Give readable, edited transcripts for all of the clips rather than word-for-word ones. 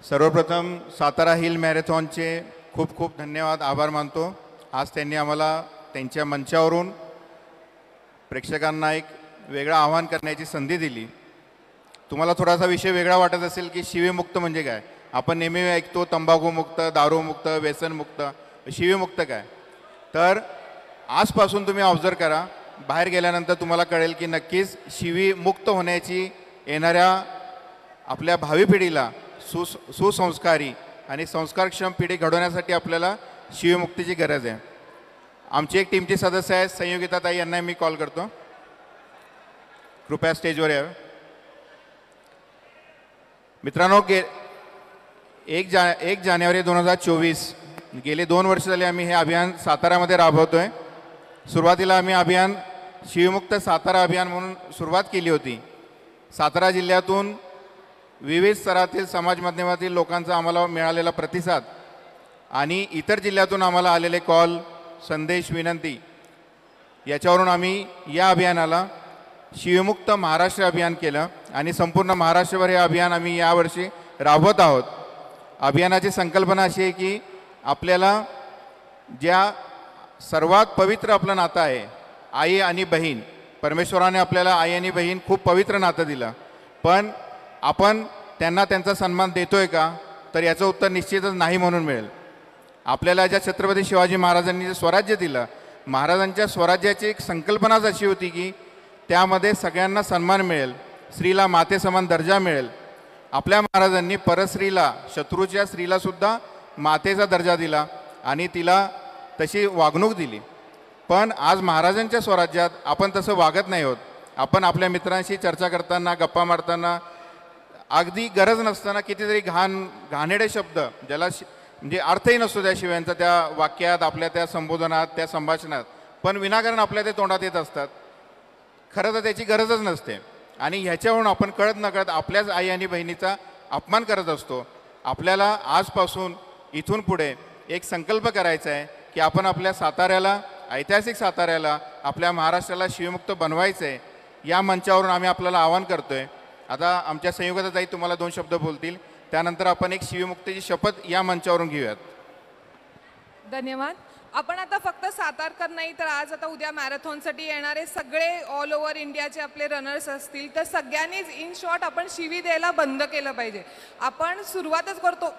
सर्वप्रथम सातारा हिल मॅरेथॉनचे खूप खूप धन्यवाद, आभार मानतो। आज त्यांनी आम्हाला त्यांच्या मंचावरून प्रेक्षकांना एक वेगळं आव्हान करण्याची संधी दिली। तुम्हाला थोडासा विषय वेगळा वाटत असेल की शिवीमुक्त म्हणजे काय? आपण नेहमी ऐकतो तंबाखूमुक्त, दारूमुक्त, व्यसनमुक्त, शिवीमुक्त काय? तर आजपासून तुम्ही ऑब्झर्व करा, बाहेर गेल्यानंतर तुम्हाला कळेल की नक्कीच शिवीमुक्त होण्याची येणाऱ्या आपल्या भावी पिढीला सुसंस्कारी आणि संस्कारक्षम पिढी घडवण्यासाठी आपल्याला शिवीमुक्तीची गरज आहे। आमची एक टीमची सदस्य आहे संयोगिताताई, यांना मी कॉल करतो, कृपया स्टेजवर यावे। मित्रांनो, 1 जानेवारी 2024 गेले 2 वर्ष झाले आम्ही हे अभियान सातारामध्ये राबवतोय। सुरुवातीला आम्ही अभियान शिवीमुक्त सातारा अभियान म्हणून सुरुवात केली होती। सातारा जिल्ह्यातून विविध स्तरातील समाज माध्यमातील लोकांचा आम्हाला मिळालेला प्रतिसाद आणि इतर जिल्ह्यातून आम्हाला आलेले कॉल, संदेश, विनंती याच्यावरून आम्ही या अभियानाला शिवीमुक्त महाराष्ट्र अभियान केलं आणि संपूर्ण महाराष्ट्रभर हे अभियान आम्ही यावर्षी राबवत आहोत। अभियानाची संकल्पना अशी आहे की आपल्याला ज्या सर्वात पवित्र आपलं नातं आहे आई आणि बहीण, परमेश्वराने आपल्याला आई आणि बहीण खूप पवित्र नातं दिलं, पण आपण त्यांना त्यांचा सन्मान देतोय का? तर याचं उत्तर निश्चितच नाही म्हणून मिळेल। आपल्याला ज्या छत्रपती शिवाजी महाराजांनी जे स्वराज्य दिलं, महाराजांच्या स्वराज्याची एक संकल्पनाच अशी होती की त्यामध्ये सगळ्यांना सन्मान मिळेल, स्त्रीला मातेसमान दर्जा मिळेल। आपल्या महाराजांनी परस्त्रीला, शत्रूच्या स्त्रीलासुद्धा मातेचा दर्जा दिला आणि तिला तशी वागणूक दिली। पण आज महाराजांच्या स्वराज्यात आपण तसं वागत नाही आहोत। आपण आपल्या मित्रांशी चर्चा करताना, गप्पा मारताना अगदी गरज नसताना कितीतरी घाणेरडे शब्द, ज्याला म्हणजे अर्थही नसतो त्या शिव्यांचा, त्या वाक्यात, आपल्या त्या संबोधनात, त्या संभाषणात, पण विनाकारण आपल्या ते तोंडात येत असतात। खरं तर त्याची गरजच नसते आणि ह्याच्यावरून आपण कळत नकळत आपल्याच आई आणि बहिणीचा अपमान करत असतो। आपल्याला आजपासून इथून पुढे एक संकल्प करायचा आहे की आपण आपल्या साताऱ्याला, ऐतिहासिक साताऱ्याला, आपल्या महाराष्ट्राला शिवीमुक्त बनवायचं आहे। या मंचावरून आम्ही आपल्याला आवाहन करतोय। आता आमच्या संयोगाताई तुम्हाला 2 शब्द बोलतील, त्यानंतर आपण एक शिवीमुक्तीची शपथ या मंचावरून घेऊयात। धन्यवाद। आपण आता फक्त सातारकर नाही तर आज आता उद्या मॅरेथॉनसाठी येणारे सगळे ऑल ओव्हर इंडियाचे आपले रनर्स असतील, तर सगळ्यांनीच इन शॉर्ट आपण शिवी द्यायला बंद केलं पाहिजे। आपण सुरुवातच करतो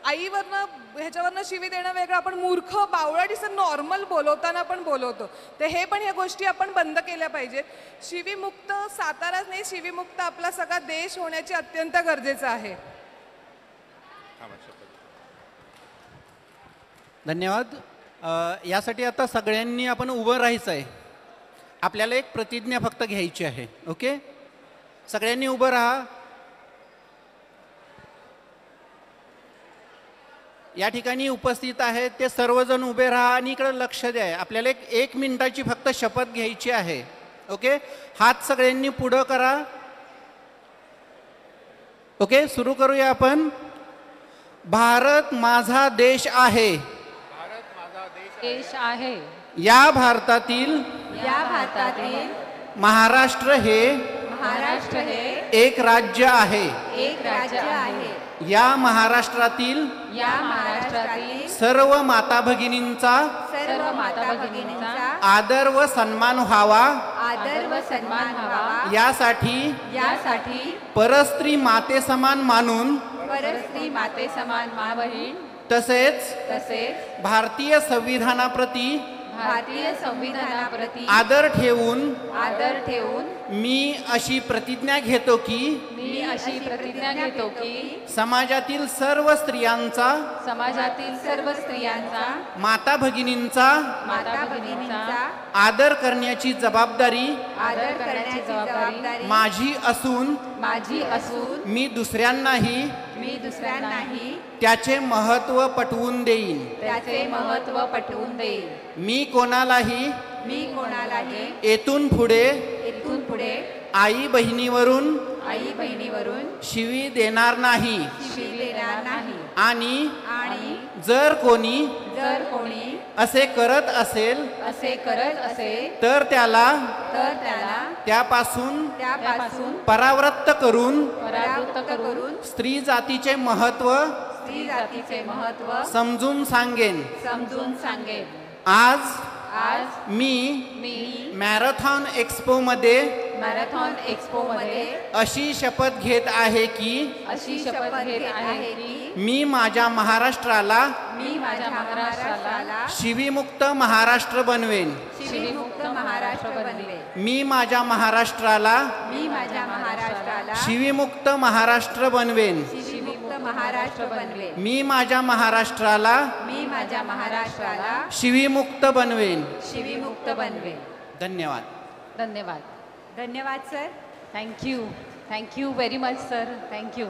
आईवरनं, ह्याच्यावरनं शिवी देणं वेगळं, आपण मूर्ख, बावळट असं नॉर्मल बोलवताना पण बोलवतो, तर हे पण ह्या गोष्टी आपण बंद केल्या पाहिजे। शिवीमुक्त साताराच नाही, शिवीमुक्त आपला सगळा देश होण्याची अत्यंत गरजेचं आहे। धन्यवाद। यासाठी आता सगळ्यांनी आपण उभं राहायचं आहे। आपल्याला एक प्रतिज्ञा फक्त घ्यायची आहे। ओके, सगळ्यांनी उभं राहा। या ठिकाणी उपस्थित आहेत ते सर्वजण उभे राहा आणि इकडे लक्ष द्या। आपल्याला एक मिनिटाची फक्त शपथ घ्यायची आहे। ओके, हात सगळ्यांनी पुढं करा। ओके, सुरू करूया आपण। भारत माझा देश आहे, देश आहे, या भारतातील महाराष्ट्र हे एक राज्य आहे, या महाराष्ट्रातील सर्व माता भगिनींचा आदर व सन्मान व्हावा, यासाठी परस्त्री माते समान मानून तसेच भारतीय संविधानाप्रती आदर ठेवून मी अशी प्रतिज्ञा घेतो की समाजातील सर्व स्त्रियांचा माता भगिनींचा आदर करण्याची जबाबदारी माझी असून मी दुसऱ्यांनाही त्याचे महत्त्व पटवून देईन। मी कोणालाही येथून पुढे आई बहिणीवरून शिवी देणार नाही शिवी देणार नाही आणि आणि जर कोणी जर कोणी असे करत असेल असे करत असेल तर त्याला तर त्याला त्यापासून त्यापासून परावृत्त करून परावृत्त करून स्त्री जातीचे महत्त्व स्त्री जातीचे महत्त्व समजून सांगेन. समजून सांगेन. आज आज मी मॅरेथॉन एक्स्पो मध्ये मॅरेथॉन एक्स्पो मध्ये अशी शपथ घेत आहे की अशी शपथ घेत आहे की मी माझ्या महाराष्ट्राला मी माझ्या महाराष्ट्राला शिवीमुक्त महाराष्ट्र बनवेन. शिवीमुक्त महाराष्ट्र बनवेन. मी माझ्या महाराष्ट्राला मी माझ्या महाराष्ट्राला शिवीमुक्त महाराष्ट्र बनवेन. शिवीमुक्त महाराष्ट्र बनवेन. मी माझ्या महाराष्ट्राला मी माझ्या महाराष्ट्राला शिवीमुक्त बनवेन. शिवीमुक्त बनवेन. धन्यवाद. धन्यवाद. धन्यवाद sir. Thank you very much sir. Thank you.